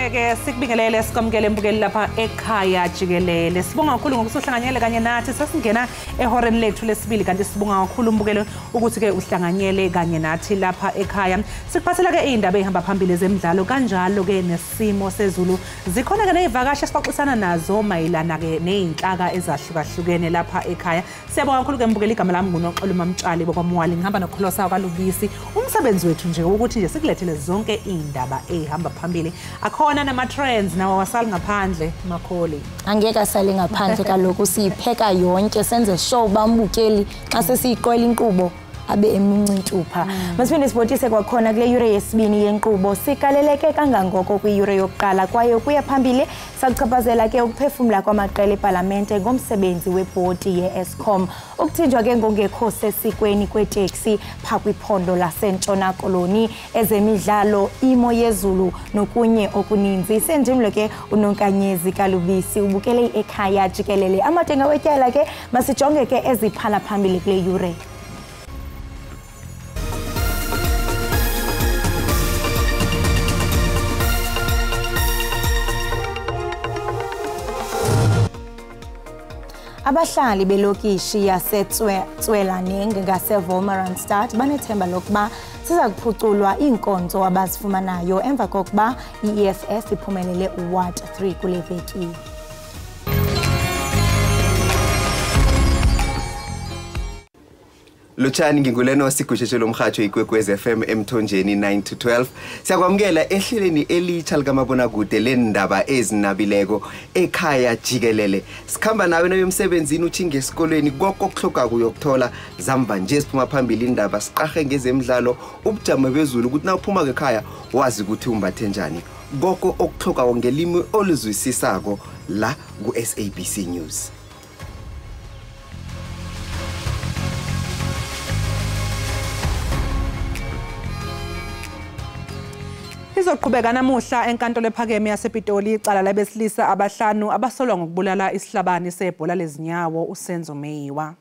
Ke sikubingelele sikwamukele mbukeli lapha ekhaya jikelele. Sibonga kakhulu ngokusohlanganyela kanye nathi sasingena ehoreni lethu lesibili kanti sibonga kakhulu mbukelo ukuthi ke uhlanganyele kanye nathi lapha ekhaya. Sikuphathela ke indaba ehamba phambili zemidlalo kanjalo ke nesimo sezulu. Zikhona ke nezivakashi sixoxisana nazo mayilana ke nezinhlaka ezahlukahlukene lapha ekhaya. Siyabonga kakhulu ke mbukeli igama lami nguNoxolo Mamtshali bokwamwali ngihamba nokholosa kwaLubisi. Umsebenzi wethu nje ukuthi nje sikulethele zonke indaba ehamba phambili. Akhona nama trends nawo wasali ngaphandle Makholi. Angeke asale ngaphandle kaloku siyipheka yonke senze show bambukeli xa sesiyiqwela inkqubo abe emuncintupha. Masiphinde sibotise kwakhona kule yure yesibini yenkqubo sikaleleke kangangoko kwiyure yokuqala kwaye kuya phambili sakuchaphazela ke ukuphefumula kwamaqela eParlamente ngomsebenzi webhodi ye-Eskom ukuthinjwa ke ngongekho sesikweni kweteksi pha kwiphondo laseNtshona Koloni ezemidlalo imo yezulu nokunye okuninzi senjimlo ke uNonkanyezi kaLubisi ubukele ekhaya jikelele amatenga wetyala ke masijonge ke eziphala phambili kule yure. Abahlali belokishi yaseTswelaneng ngaseVolmaransstad banethemba lokuba siza kuphuculwa iinkonzo abazifumanayo emva kokuba i-EFF iphumelele uWard 3 kule veki. Lutshani nginguleno sigusheshelo umhajo ikwekwez FM emthonjeni 9 to 12 siyakwamukela ehleleni elitsha likamabona kude lendaba ezinabileko ekhaya jikelele sikhamba nawe noyomsebenzini uthinge esikolweni konke okuhloka kuyokuthola zamba nje siphuma phambili indaba siqahe ngezemidlalo ubujamo bezulu ukuthi nawuphuma ekhaya wazi ukuthi umbathe njani konke okuhloka ngelimi oluzwisisako la ku SABC News. Izoqhubeka namuhla enkantolo ephakeme yasePitoli icala labesilisa abahlanu abasolwa ngokubulala isihlabani sebhola lezinyawo uSenzo Meyiwa.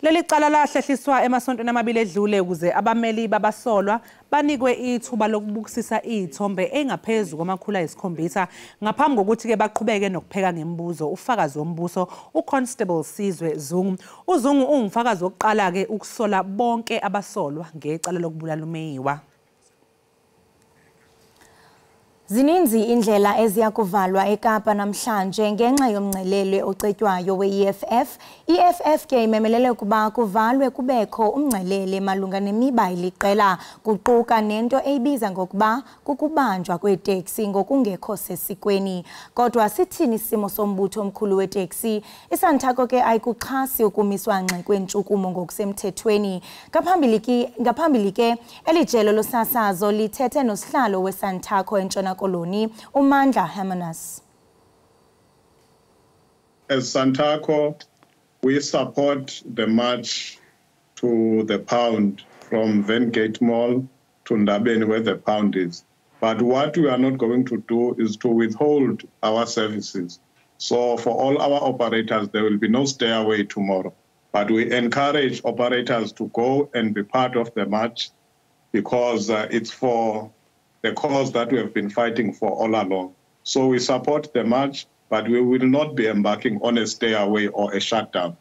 Leli cala lahlehliswa emasontweni amabili edlule ukuze abameli babasolwa banikwe ithuba lokubukisisa izithombe engaphezulu kwamakhulu ayisikhombisa ngaphambi kokuthi ke baqhubeke nokupheka ngembuzo ufakazi wombuso uConstable Sizwe Zungu. uZungu ungumfakazi wokuqala ke ukusola bonke abasolwa ngecala lokubulala uMeyiwa. Zininzi indlela eziyakuvalwa eKapa namhlanje ngenxa yomngcelele ocetywayo we-EFF. EFF ke imemelele ukuba kuvalwe kubekho umngcelele malunga nemiba iliqela kuquka nento eyibiza ngokuba kukubanjwa kweteksi ngokungekho sesikweni. Kodwa sithini isimo sombutho omkhulu weteksi iSantaco ke ayikuxhasi ukumiswa ngxe kwentshukumo ngokusemthethweni. Ngaphambili ke elijelo losasazo lithethe nosihlalo weSantaco eNtshona Koloni uMandla Hermanus. As Santaco, we support the march to the pound from Vengate Mall to Ndabeni where the pound is. But what we are not going to do is to withhold our services. So for all our operators, there will be no stay away tomorrow. But we encourage operators to go and be part of the march because it's for the cause that we have been fighting for all along. So we support the march, but we will not be embarking on a stay away or a shutdown.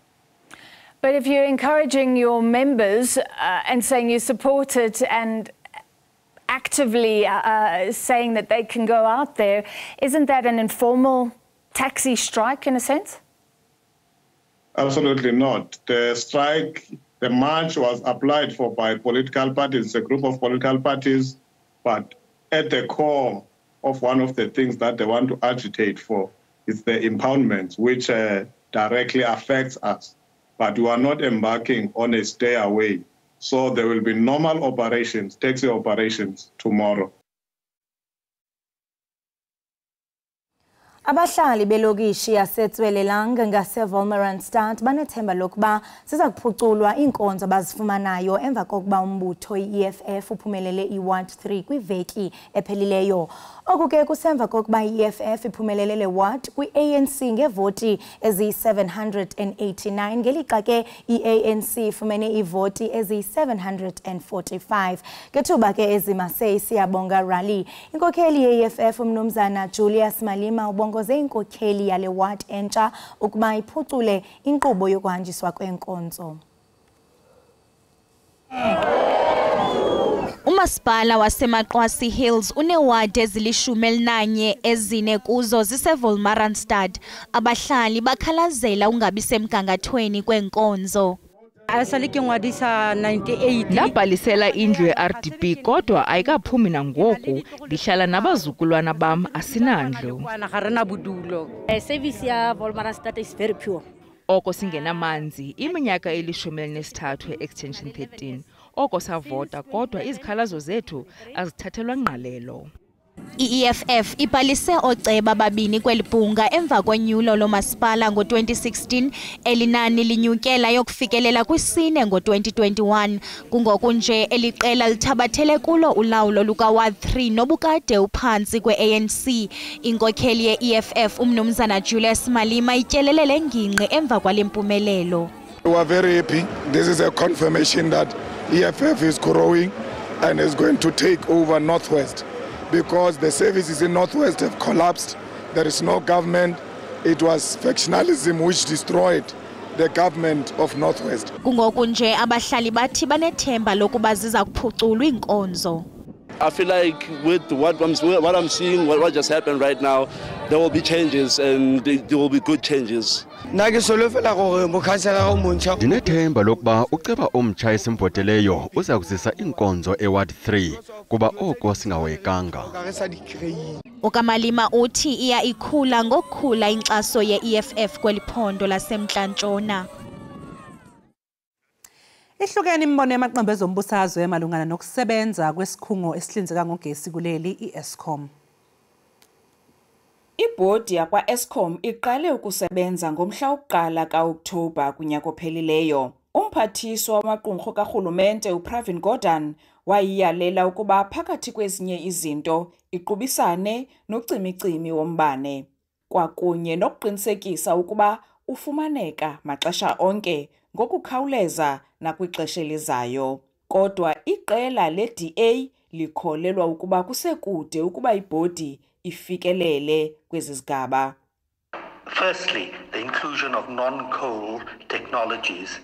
But if you're encouraging your members and saying you support it and actively saying that they can go out there, isn't that an informal taxi strike in a sense? Absolutely not. The strike, the march was applied for by political parties, a group of political parties, but at the core of one of the things that they want to agitate for is the impoundment, which directly affects us. But we are not embarking on a stay away. So there will be normal operations, taxi operations tomorrow. Abahlali belokishi yaseTswelelang ngaseVolmaransstad banethemba lokuba siza kuphuculwa iinkonzo abazifumanayo emva kokuba umbutho i-EFF uphumelele i-Ward 3 kwiveki ephelileyo. Oku ke kusemva kokuba i-EFF iphumelele le ward kwi-ANC ngevoti eziyi-789 ngelixa ke i-ANC ifumene ivoti eziyi-745. Ngethuba ke ezimase siyabonga rally inkokheli ye-EFF umnumzana Julius Malima ubongoze inkokheli yale ward entsha ukuba iphucule inkqubo yokuhanjiswa kwenkonzo. Umasipala waseMaqwasi Hills unewadi ezili-11 ezine kuzo ziseVolmaransstad. Abahlali bakhalazela ungabi semgangathweni kwenkonzo. Ndabhalisela indlu ye-RDP kodwa ayikaphumi nangoku. Ndihlala nabazukulwana bam asinandlu. Service ya Volmaransstad is very pure. Oko singenamanzi iminyaka eli-13 extension 13. Oko savota kodwa izikhalazo zethu azithathelwa ngqalelo. I-EFF ibhalise ooceba babini kweli bhunga emva kwenyulo lomasipala ngo-2016 elinani linyukela yokufikelela kwisine ngo-2021. Kungoku nje eliqela lithabathele kulo ulawulo luka-Ward 3 nobukade uphantsi kwe-ANC. Inkokheli ye-EFF umnumzana Julius Malima ityelele le ngingqi emva kwale mpumelelo. We are very happy. This is a confirmation that EFF is growing and is going to take over Northwest. Because the services in Northwest have collapsed. There is no government. It was factionalism which destroyed the government of Northwest. Kungoku nje abahlali bathi banethemba lokuba ziza kuphuculwa iinkonzo. I feel like with what I'm seeing, what just happened right now, there will be changes and there will be good changes. Ndinethemba lokuba uceba omtsha esimboteleyo uza kuzisa inkonzo eWard 3 kuba oko singawekanga. Ukamalima uthi iya ikhula ngokukhula inkxaso ye-EFF kweli phondo laseMntla-Ntshona. Ihlukene imbono yamaqembu ezombusazwe malungana nokusebenza kwesikhungo esihlinzeka ngogesi kuleli i-Eskom. Ibhodi yakwa-Eskom iqale ukusebenza ngomhla wokuqala ka-Okthobha kunyaka ophelileyo. Umphathiswa wamaqumrhu karhulumente uPravin Gordhan wayiyalela ukuba phakathi kwezinye izinto iqubisane nocimicimi wombane kwakunye nokuqinisekisa ukuba ufumaneka maxesha onke ngokukhawuleza nakwixesha elizayo. Kodwa iqela le-DA likholelwa ukuba kusekude ukuba ibhodi ifikelele kwezi zigaba. Firstly, the inclusion of non-coal technologies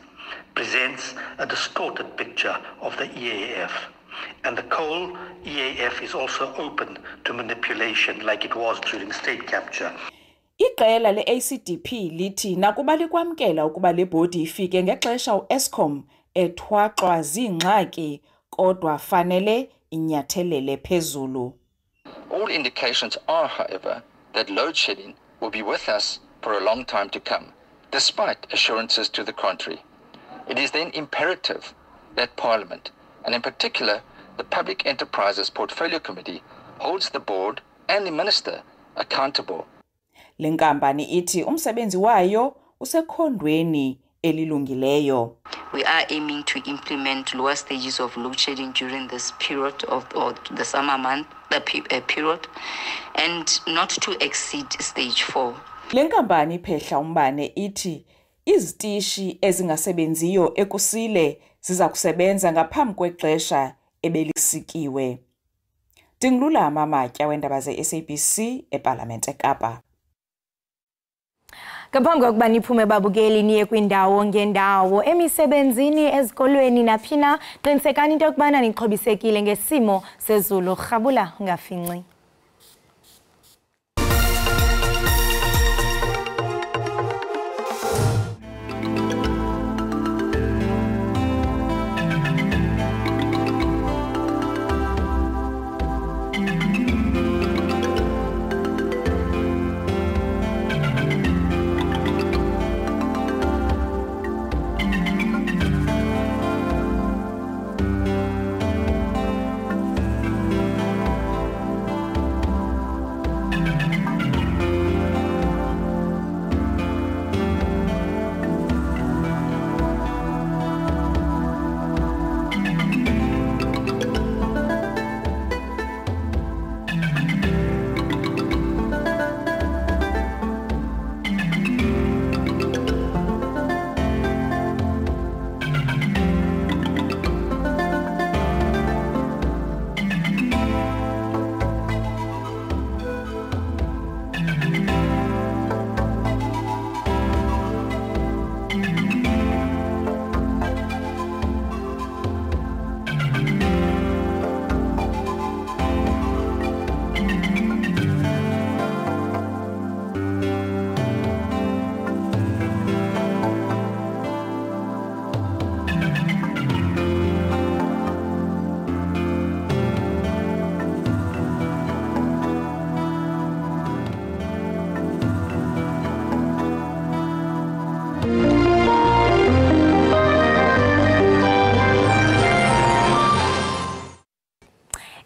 presents a distorted picture of the EAF. And the coal EAF is also open to manipulation like it was during state capture. Iqela le-ACDP lithi nakuba likwamkela ukuba le bhodi ifike ngexesha u-Eskom ethwaxwa ziingxaki kodwa fanele inyathelele phezulu. All indications are, however, that load shedding will be with us for a long time to come, despite assurances to the contrary. It is then imperative that Parliament, and in particular the Public Enterprises Portfolio Committee, holds the board and the minister accountable. Le nkampani ithi umsebenzi wayo usekhondweni elilungileyo. We are aiming to implement lower stages of load shedding during this period of the summer month period and not to exceed stage 4. Le nkampani iphehla umbane ithi izitishi ezingasebenziyo ekusile ziza kusebenza ngaphambi kwexesha ebelisikiwe. Dingulama Amatya weendaba ze-SABC eParlamente eKapa. Ngaphambi kokuba niphume babukeli niye kwindawo ngendawo emisebenzini ezikolweni naphina qinisekani into yokubana nixhobisekile ngesimo sezulu. Rhabula ungafinci.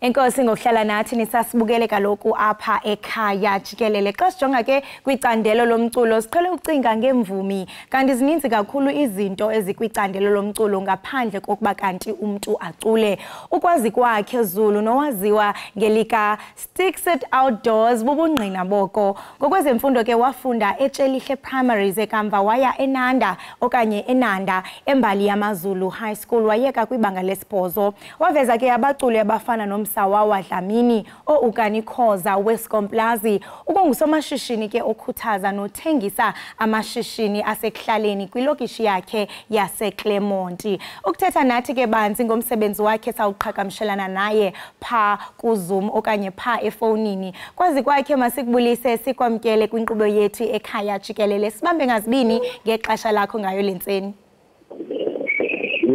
Enkosi ngokuhlala nathi nisasibukele kaloku apha ekhaya jikelele. Xa sijonga ke kwicandelo lomculo siqhele ucinga ngemvumi kanti zininzi kakhulu izinto ezikwicandelo lomculo ngaphandle kokuba kanti umuntu acule. Ukwazi kwakhe Zulu nowaziwa ngelika Sticks It Outdoors bubungqina boko. Ngokwezemfundo ke wafunda eTshelihle Primaries ekamva waya eNanda okanye eNanda embali yamaZulu High School wayeka kwibanga lesibhozo. Waveza ke abaculi abafana nomsawawa Dlamini Ukanikhoza Weskomplazi ukungusomashishini ke okhuthaza nothengisa amashishini asekuhlaleni kwilokishi yakhe yaseClermont. Ukuthetha nathi ke banzi ngomsebenzi wakhe sawuqhagamshelana naye pha kuZoom okanye pha efonini. Kwazi kwakhe masikubulise sikwamkele kwinkqubo yethu ekhaya jikelele. Sibambe ngazibini ngexesha lakho ngayo lentseni.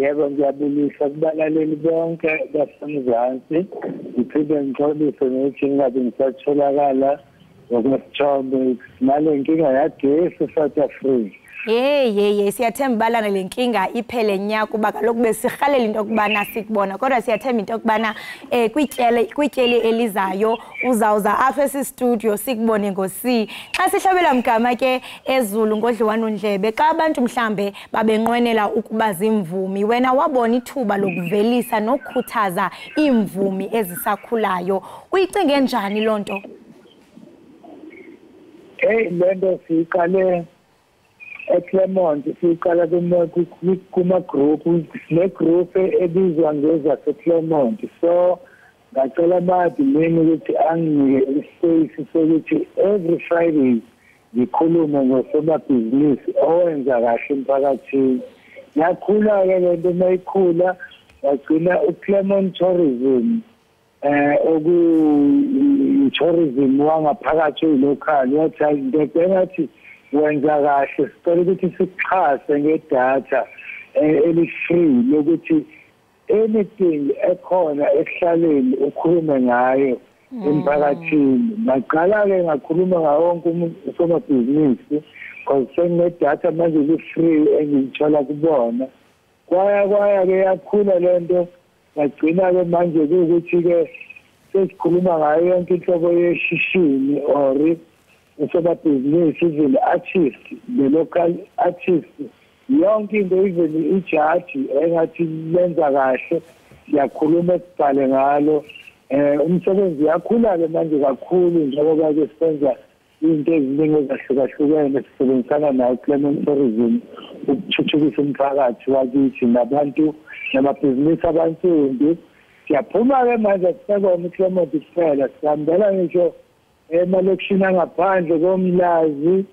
Yebo ngiyabulisa kubalaleli bonke basemzansi. Ngiphinde ngixolise nokuthi ngingabe ngisatholakala ngokwesithombe nale nkinga yagesi South Africa. Hey siyathemba balana lenkinga iphele nya kuba kaloku besirhalela into okubana sikubona kodwa siyathemba into okubana kwityeli elizayo uzawuza apha esi-studio sikubone ngosi. Xa sihlabela mgama ke eZulu ngodliwano ndlebe xa abantu mhlambe babenqwenela ukuba zimvumi wena wabona ithuba lokuvelisa nokukhuthaza imvumi ezisakhulayo. Uyicinge njani lonto? Lento siqale eClermont siqala kuma-group ne-group ebizwa ngezaseClermont. So ngacela abadimini ukuthi anginike ispace sokuthi every Friday ngikhulume ngosomabhizinisi owenza kahle emphakathini. Yakhula-ke lento mayikhula yagcina uClermont Tourism tourism wangaphakathi local yathi ngathi wenza kahle sicela ukuthi sikuxhase ngedatha eli-free lokuthi anything ekhona ekuhlaleni ukhulume ngayo emphakathini. Ngaqala-ke ngakhuluma ngawonke usomabhizinisi because senginedatha manje li-free engilithola kubona. Kwaya-ke yakhula lento ngagcina-ke manje kuwukuthi-ke sesikhuluma ngayo yonke inhlobo yeshishini or usomabhizinisi, even artist, the local artist, yonke into even ijaji engathi lenza kahle siyakhuluma sibhale ngalo. Umsebenzi yakhula-ke manje kakhulu njengoba-ke sisenza into eziningi ezahlukahlukene sisebenzisana nayo Clement Tourism ukuthuthukisa umphakathi wakithi nabantu namabhizinisi abansundu. Siyaphuma-ke manje asisekona iClermont kuphela sihambela ngisho emalokishini angaphandle komlazi.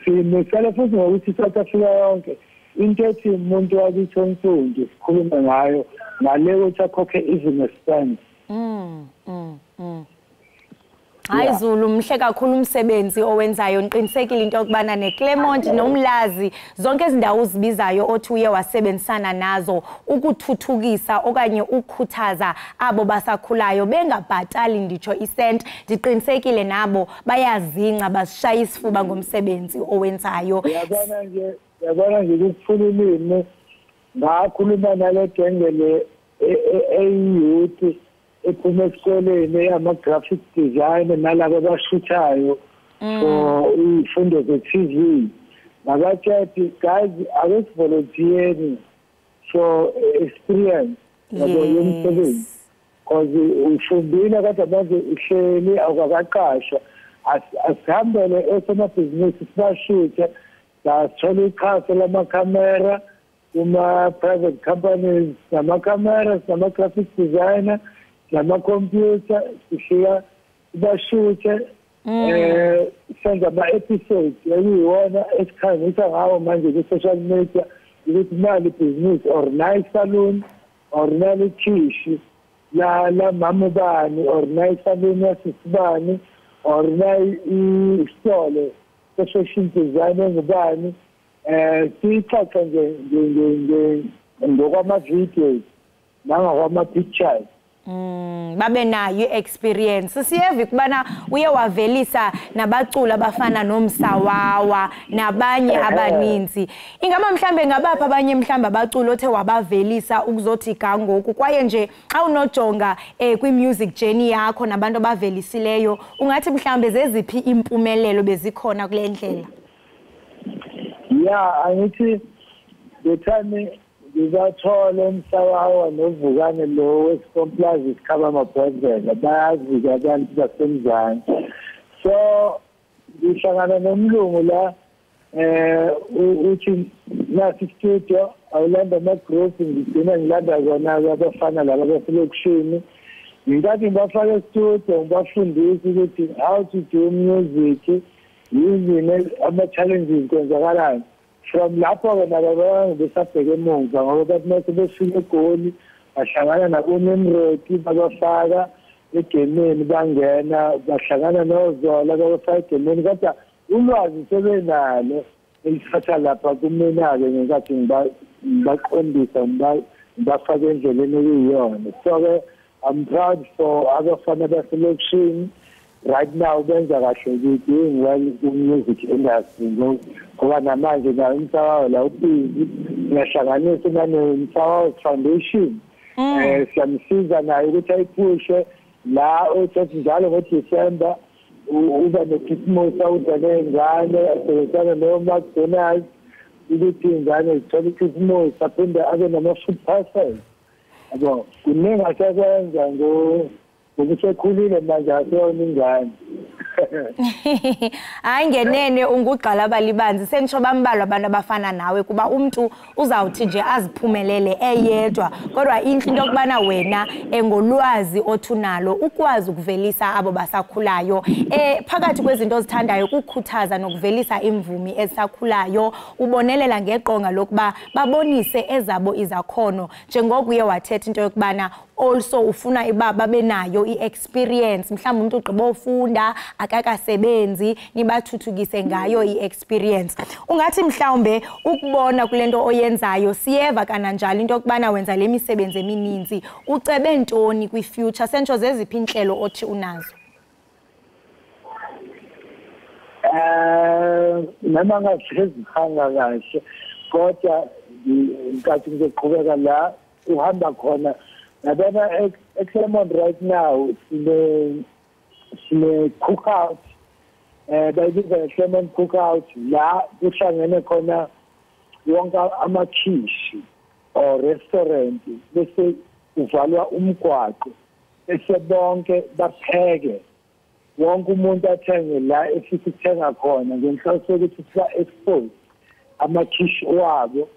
Simisele futhi ngokuthi South Africa yonke into ethi umuntu wakithi onsundu sikhulume ngayo ngale ukuthi akhokhe even a cent. Hayi Zulu mhle kakhulu umsebenzi owenzayo. Niqinisekile into yokubana neClermont nomlazi zonke izindawo uzibizayo othi uye wasebenzisana nazo ukuthuthukisa okanye ukukhuthaza abo basakhulayo bengabhatali nditsho isent. Ndiqinisekile nabo bayazinca basishaya isifuba ngomsebenzi owenzayo. Yabona nje ukuphula ulimi ngakhuluma nale gengele eyouth ephuma esikoleni ama-graphic design nalabo abashuthayo for izifundo ze-TV. Ngabathi guys abesivolonthiyeni for experience yomsebenzi because ufundile kodwa manje uhleli awukaqashwa. Asihambele esomabhizinisi sibashuthe sasithola ikhasi lamakhamera kuma-private companies nama-cameras nama-graphic designer nama-computer sifika sibashuthe senza ama-episodes ekuyiwona esikhangisa ngawo manje kwi-social media ukuthi nali ibhizinisi or nayi salon or nali ikhishi la mama ubani or nayi salon yasisibani or nayi isitolo se-fashion design engubani. Siyixoxe nje ngokwama-videos nangokwama-pictures babe nayo experience siyeva kubana uye wavelisa nabaculi abafana noMsawawa nabanye abaninzi ingaba mhlambe ngabapha abanye mhlambe abaculi othe wabavelisa ukuzothi gangoku kwaye nje xa unojonga kwi music journey yakho nabantu abavelisileyo ungathi mhlambe zeziphi impumelelo bezikhona kule ndlela? Yeah, angithi the time ngibathola uMsawawa novukane lo wesicomplazi sikhaba amabhodlela bayazi abantu basemzansi. So ngihlangana nomlungu la uthi nasi studio awulanda ama-group ngigcina ngilanda kona abafana laba baselokishini ngingathi ngibafaka estudio ngibafundise ukuthi how to do music yizini ama-challenges kwenzakalayo. From lapho-ke nabo besabheke emuva ngoba bathi mase befika eGoli bahlangana nabomemroti babafaka egemeni bangena bahlangana noZola babafaka egemeni kodwa ulwazi sebenalo elithatha lapha kumina-ke ngenkathi ngibaqondisa ngibafaka endleleni ekuyiyona. So-ke I'm proud for abafana baselokishini right now benza kahle doing well ku-music industry ngoba namanje nayo uMsawawa la uBhizi ngiyahlanganisa naneMsawawa Foundation siyamsiza naye ukuthi ayiphushe la othi njalo ngoDisemba uba ne-Christmas awuza ney'ngane asebenzisana no-McDonald's ukuthi iy'ngane zithole i-Christmas aphinde abe nama-food parcels. Yabo kuningi asekwenza ngokusekhulile manje asiyona ingane. Hayi ngenene ungugqala balibanzi sengisho bambalwa abantu abafana nawe kuba umuntu uzawuthi nje aziphumelele eyedwa kodwa inhle into yokubana wena engolwazi othunalo ukwazi ukuvelisa abo basakhulayo phakathi kwezinto ozithandayo ukukhuthaza nokuvelisa imvumi esakhulayo ubonelela ngeqonga lokuba babonise ezabo izakhono njengoku uye wathetha into yokubana also ufuna ibaba benayo i-experience mhlawumbe umuntu ugqiba ufunda akakasebenzi nibathuthukise ngayo i-experience. Ungathi mhlawumbe ukubona kulento oyenzayo siyeva kananjalo into yokubana wenza le misebenzi emininzi ucebe ntoni kwi-future sentsho zeziphi inhlelo othi unazo? Noma ngasiziphanga kahle kodwa nkathi ngizoqhubeka la uhamba khona nabona eClermont right now sine cookout bayibiza eClermont cookout la kuhlangene khona wonke amakhishi or restaurant bese uvalwa umgwaqo bese bonke bapheke wonke umuntu athenge la efisa ukuthenga khona ngenhloso yokuthi siba-expose amakhishi wabo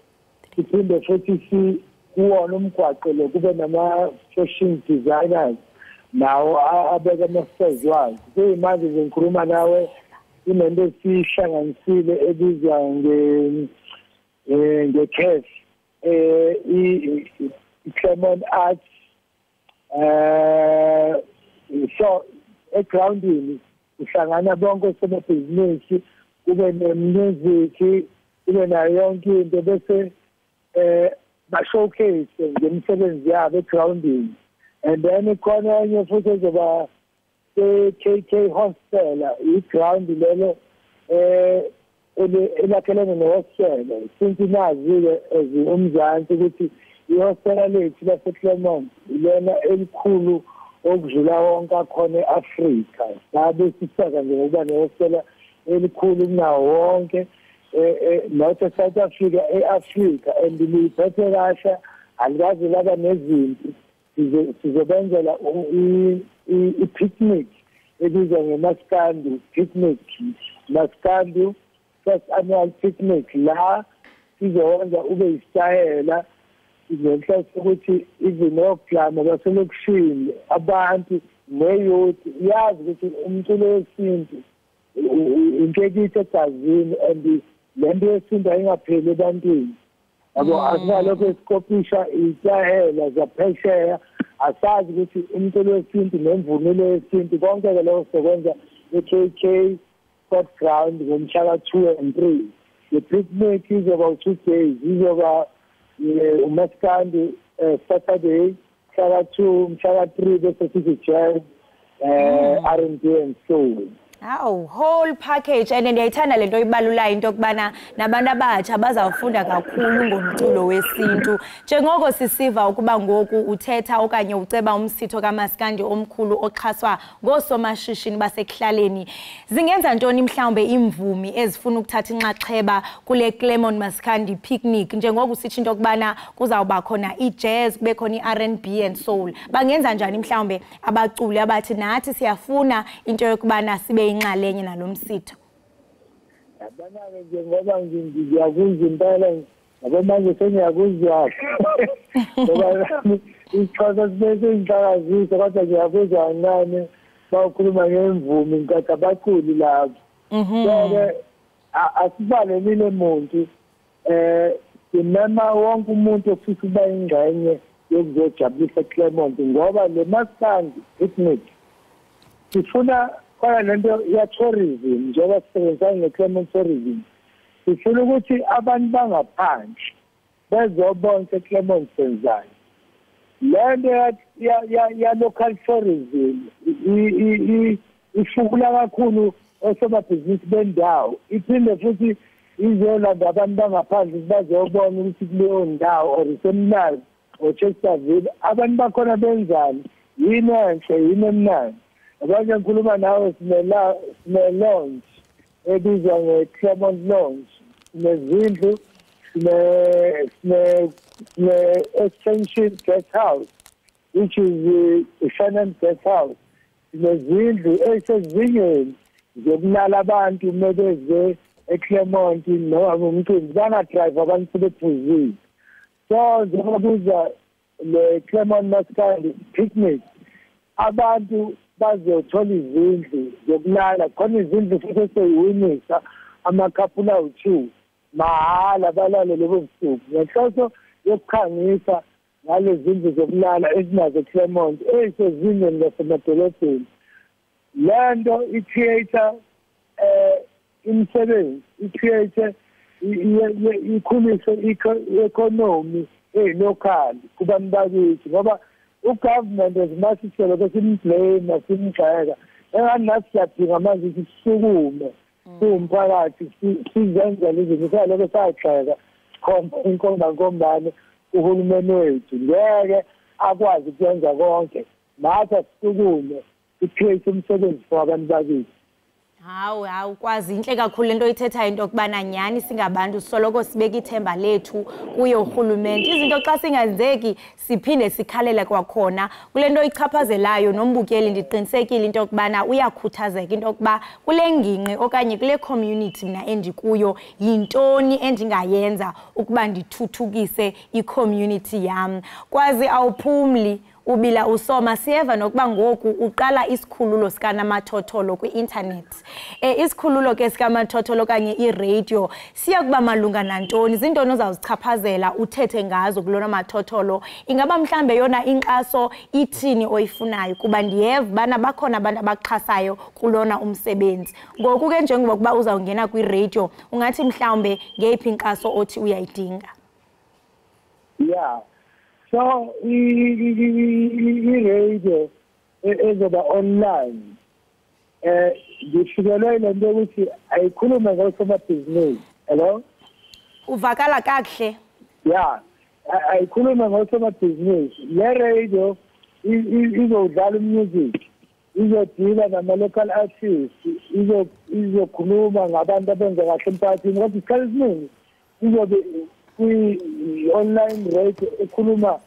siphinde futhi kuwona umgwaqo lo kube nama-fashion designers nawo abeka ama-stores wazo. Kuyimanje nje ngikhuluma nawe kunento esiyihlanganisile ebizwa nge-CAF i-Claremont Arts so egroundini kuhlangana bonke osomabhizinisi kube ne-music kube nayo yonke into bese ba-showcase ngemisebenzi yabo egroundini and then khona enye futhi ezoba se-KK hostel i-ground lelo elakhelene ne-hostel since nazi-ke as uMzansi ukuthi ihostela lethu laseClermont ilona elikhulu okudlula wonke akhona e-Afrika sabe sisaka nje ngokuba nehostela elikhulu kunawo wonke not South Africa e-Afrika and liphethe kahle alikaze laba nezinto sizobenzela i-picnic ebizwa ngeMaskandu picnic Maskandu first annual picnic la sizowenza ube yisitayela ngenhloso ukuthi even oklama baselokishini abantu ne-youth yazi ukuthi umculo wesintu inkekithi egazini and lento yesintu ayingapheli ebantwini yabo asinalokho esikopisha itahela zaphesheya asazi ukuthi umculo wesintu nemvunulo yesintu konke-ke lokho sizokwenza e-KK Sport Ground ngomhlaka 2 and 3. The picnic is about 2 days. Izoba uMaskandi Saturday mhlaka 2 mhlaka 3 bese sithi jazz R&B and soul. Hawu, whole package. And ndiyayithanda lento ibalulayo into yokubana nabantu abatsha bazawufunda kakhulu ngomculo wesintu. Njengoko sisiva ukuba ngoku uthetha okanye uceba umsitho kaMaskandi omkhulu oxhaswa ngoosomashishini basekuhlaleni. Zingenza ntoni mhlawumbe imvumi ezifuna ukuthatha inxaxheba kule Clement Maskandi picnic njengoko sithi into yokubana kuzawuba khona i-jazz, kube khona i-R&B and soul. Bangenza njani mhlawumbe abaculi abathi nathi siyafuna into yokubana sibe inxalenye nalomsitho? Abana ke ngoba ngiyakuzwa impela ngoba manje sengiyakuzwa ngoba ichaza sibese inhlakazisa kodwa ngiyakuzwa nani bawukhuluma ngemvumi ngikade abaculi lapho ke asibale nile umuntu imema wonke umuntu ofisa ukuba ingxenye yokuzojabulisa Clement ngoba le Maskandi picnic sifuna kwala lento ya tourism njengoba sisebenzisa nge-Clement tourism sifuna ukuthi abantu bangaphandle bezobona Clement senzayo lento ya local tourism ifukula kakhulu osomabhizinisi bendawo iphinde futhi izolanda abantu bangaphandle bazobona ukuthi kuleyo ndawo or isemnandi or Chesterville abantu bakhona benzani yini enhle yini emnandi. Abanye ngikhuluma nawe sine-lounge ebizwa nge-Clement Lounge, sinezindlu, sine-extension guest house, which is i-Shannon guest house. Sinezindlu ey'sezingeni zokulala abantu mebeze eClement noma umcimbi bangadrayive abantu sebephuzile. So njengoba kuza le-Clement Maskandi picnic abantu bazothola izindlu zokulala khona izindlu futhi eseyiwinisa amakhapula awu-2 mahhala balale lobo busuku ngenhloso yokukhangisa ngale zindlu zokulala ezinazo Clement ey'sezingeni lasemadolobheni. Le nto i-creator imisebenzi i-creator ikhulise i-economy local kubantu bakithi ngoba ugovernment ezimasiselo kesimblame simgxeka engani nathi siyadinga manje ukuthi sisukume siwumphakathi sizenzele izinto saloko sayigxeka sikhomba inkombankombane uhulumeni wethu ngeke akwazi ukwenza konke nathi asisukume i-create umsebenzi for abantu bakithi. Hawu kwazi inhle kakhulu lento ithetha into yokubana nyani singabantu soloko sibeka ithemba lethu kuye urhulumente. Izinto xa singazeki siphinde sikhalela kwakhona kulento ichaphazelayo nombukeli ndiqinisekile into yokubana uyakhuthazeka into yokuba kule ngingqi okanye kule community mina endikuyo yintoni endingayenza ukuba ndithuthukise i-community yam. Kwazi awuphumli ubila usoma siyeva nokuba ngoku uqala isikhululo sikanamathotholo kwi-internet. Isikhululo ke sikamathotholo kanye i-radio siya kuba malunga nantoni zintoni ozawuzichaphazela uthethe ngazo kulona mathotholo ingaba mhlambe yona inkxaso ithini oyifunayo kuba ndiyeva bana bakhona abantu abaxhasayo kulona umsebenzi. Ngoku ke njengoba uzawungena kwi-radio ungathi mhlawumbe ngeyiphi inkxaso othi uyayidinga? Yeah. So i-radio ezoba online ngishikelele lento ukuthi ayikhulume ngosomabhizinisi. Hello? Uvakala kakuhle? Yeah, ayikhulume ngosomabhizinisi. Le radio izodlala music, izodila nama-local artists, izokhuluma ngabantu abenza kahle emphakathini kodwa isikhathi esiningi izobe online radio ekhuluma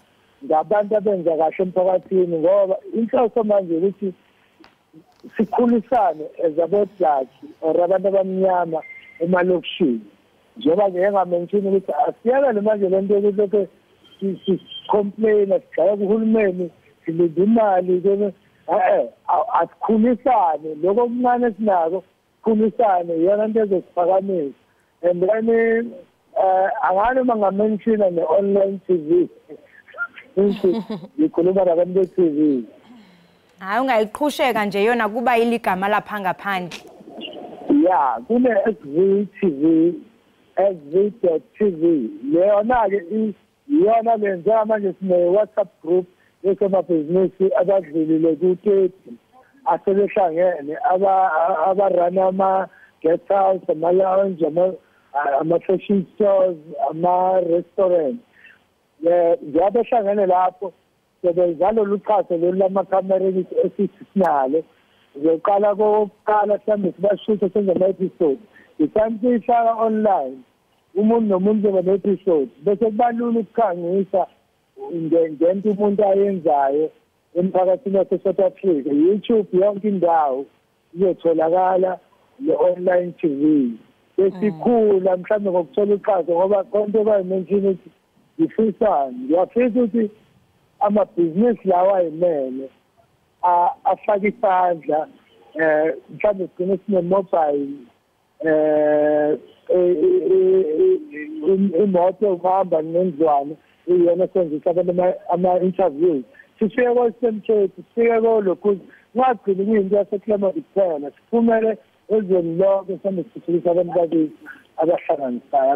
ngabantu abenza kahle emphakathini ngoba inhloso manje ukuthi sikhulisane as or abantu abamnyama emalokishini njengoba ngengamenshini ukuthi asiyekele manje lento yokuthi si-complaina sigxeka kuhulumeni silinda imali asikhulisane lokho okuncane esinako sikhulisane iyona nto ezosiphakamisa and then angani uma ngamenshina ne-online TV ngikhuluma nabantu be-TV. Hayi ungayiqhusheka nje yona kuba iligama lapha ngaphandle. Yeah, kune-SV TV, SV.TV. Leyona-ke iyona le njengamanje sine-WhatsApp group esomabhizinisi abadlulile ku-30 asebehlangene abarana ama-guest house, ama-lounge, ama-fashion stores, ama-restaurant. Njengabehlangene lapho sebezalolu chaso lolu lama-camereni esisinalo. Ngiyoqala kokuqala mhlawumbe sibashuthe senze ama-episode. Isambe siyifaka online. Umuntu nomuntu uzoba ne-episode. Bese kuba lula ukukhangisa ngento umuntu ayenzayo emphakathini wase-South Africa. YouTube yonke indawo izotholakala le-online TV. Besikhula mhlawumbe ngokuthola uqhazo ngoba konke bayimenshini ukuthi ngifisani. Ngiyafisa ukuthi amabhizinisi lawa ayimele afake isandla mhlawumbe sigcine sine-mobile imoto ukuhamba nendlwane iyona senzisa abantu ama-interviews. Sifike kosemthetho, sifike kolokhu ngagcini kuyinto yaseClermont kuphela. Siphumele ezweni lonke mhlawumbe sithuthukisa abantu bakithi abahlanganisayo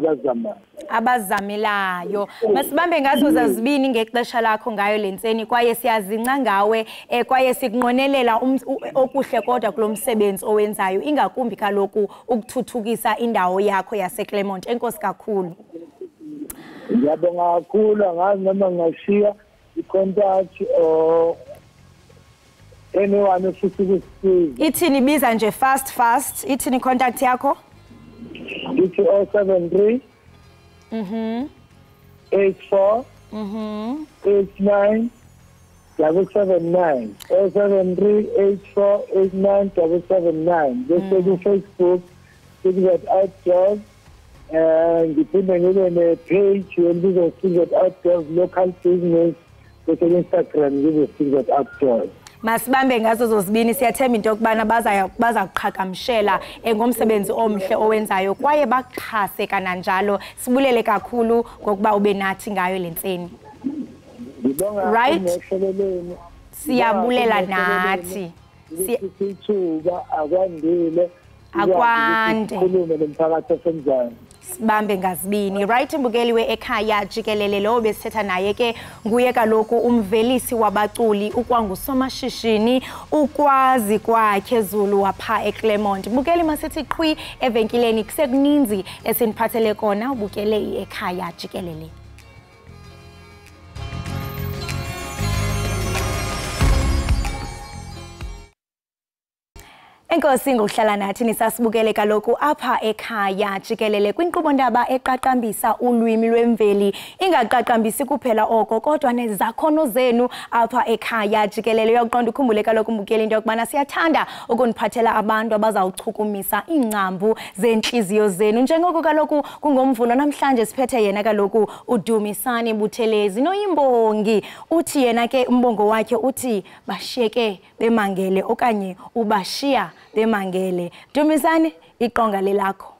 abazamelayo. Masibambe ngazo zazibini ngexesha lakho ngayo lenseni kwaye siyazinca ngawe kwaye sikunqonelela okuhle kodwa kulomsebenzi owenzayo ingakumbi kaloku ukuthuthukisa indawo yakho yaseClermont. Enkosi kakhulu. Ngiyabonga kakhulu, angazi noma ngashiya i-contact or anyone ofisa ukusiza. Ithini biza nje fast ithini contact yakho? It's 073 84 89 779 073 84 89 779. This is Facebook, Secret Outdoors, and ngiphinde ngibe ne-page yenzizo Secret Outdoors local business, bese Instagram ngibe Secret Outdoors. Masibambe ngazo zozibini siyathemba into yokubana baza kuqhagamshela ngomsebenzi omhle owenzayo kwaye baxhase kananjalo. Sibulele kakhulu ngokuba ube nathi ngayo lenseni. Right? Siyabulela nathi. Sithuba akwandile. Akwande. Sikhulume nomphakathi osemzana. Sibambe ngazibini. Right, mbukeli we-Ekhaya Jikelele lo besithetha naye ke nguye kaloku umvelisi wabaculi ukwangusomashishini ukwazi kwakhe Zulu wapha eClermont. Mbukeli masithi qhwi evenkileni kusekuninzi esiniphathele kona ubukele i-Ekhaya Jikelele. Enkosi ngokuhlala nathi nisasibukele kaloku apha ekhaya Jikelele kwinkqubo ndaba eqaqambisa ulwimi lwemveli ingaqaqambisi kuphela oko kodwa nezakhono zenu apha ekhaya Jikelele. Uyaqonda ukhumbule kaloku mbukeli into yokubana siyathanda ukuniphathela abantu abazawuchukumisa iingcambu zenhliziyo zenu njengoko kaloku kungomvulo namhlanje siphethe yena kaloku uDumisani Buthelezi noyimbongi uthi yena ke umbongo wakhe uthi bashiyeke bemangele okanye ubashiya bemangele. Dumisani iqonga lelakho.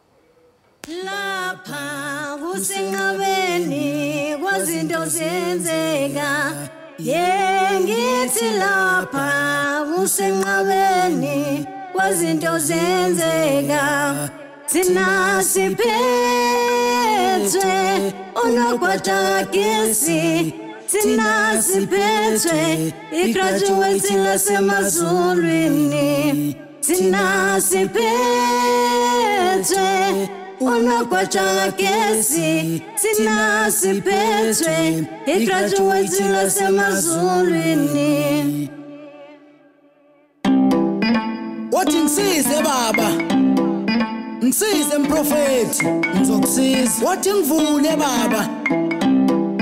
Lapha kusengabeni kwazinto zenzeka yengithi lapha kusengabeni kwazinto zenzeka thina siphethwe unokwatagesi thina siphethwe igraduate lasemazulwini thina siphethwe unokwatagesi thina siphethwe igraduate lasemazulwini. Wathi ngisize baba ngisize mprofeti ngizokusiza. Wathi ngivule baba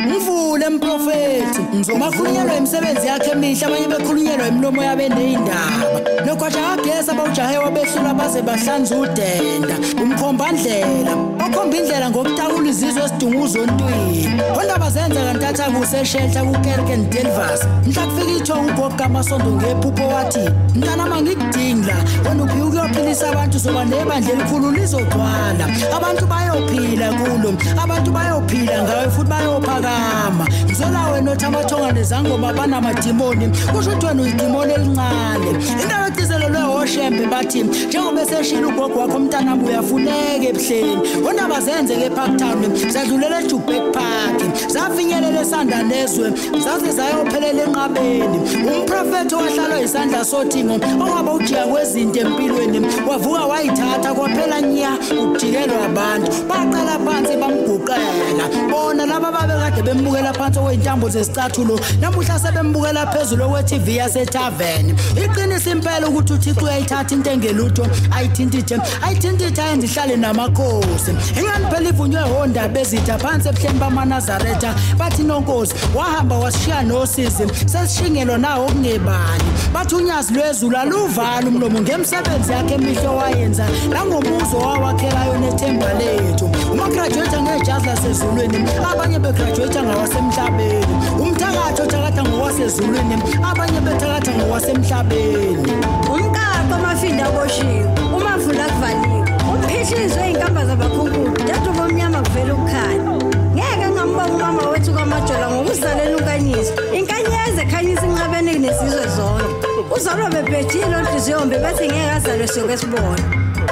ngivule mprofeti ngizomakhulunyelwa imisebenzi yakhe emihle abanye bekhulunyelwa imilomo yabe neyindaba nokhwaja agesa bawujahe wabehlula baze bahlanza udenda umkhombandlela okhomba indlela ngokutakula izizwe esidunga uzontwini ondaba zenza kantatha kuseshelta kukerken delvas mhla kufika ithonga ugoga amasondo ngephupho wathi mntanama ngikudingi la wena uphi ukuyophilisa abantu zoba nebandla elikhulu lizogcwala abantu bayophila kulo abantu bayophila ngawe futhi bayophakama ngizola wena othi amathonga nezangoma banamadimoni kusho ukuthi wena uyidimoni elincane indawo etizelelwe oshembe bathi njengoba eseshila ugogo wakho umntanami uyafuneka ebuhleni Ondaba zenzeke ePark Town sadlulela eJubeck Park zafinyelela esanda nezwe zaze zayophelela enqabeni umprofeti wahlala isandla sothingo ongaba ujiya kwezinto empilweni wavuka wayithatha kwaphela nya ukujikelwa abantu baqala phansi bamguqela bona laba babekade bembukela phansi kweintambo zesicathulo namuhla sebembukela phezulu kwe-TV yasetavern iqinisa impela ukuthi uThixo uyayithatha into engelutho ayithintithe ayenza ihlale namakhosi ingani phela ivunywe honda bezitha phansi ebuhleni bamaNazaretha bathi nonkosi wahamba washiya nosizi sesishingelwa nawo okungebali bathi unyazi lwezulu aluvala umlomo ngemsebenzi yakhe emihle wayenza nangomuzo wawakhelayo nethemba lethu umagraduate ngejazi lasezulwini abanye begraduate ngawasemhlabeni umthakatho uthakatha ngowasezulwini abanye bethakatha ngowasemhlabeni umkaqo amafinda aboshiwe umavula kuvaliwe uphishizwe inkamba zabakhunkulu dadwa bomnyama kuvela ukukhanya ngeke ngambona umama wethu kwamajola ngokuzalela unkanyisi inkanyezi ekhanyisa inqabeni nesizwe zonke uzalwa bebhejile onhliziyombe bethi ngeke azalwe sokwesibona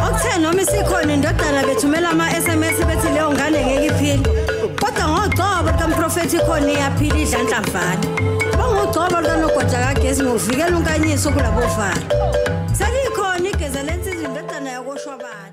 okuthe noma isikhona indodana bethumela ama-SMS bethi leyo ngane ngeke iphile kodwa ngogcobo lukamprofethi khona iyaphila idla nhlamvana bangogcobo lukanogwada kagesi ngokuvikela unkanyisi kulabo valo selikhona igeza lensizwa indodana yakoshwabana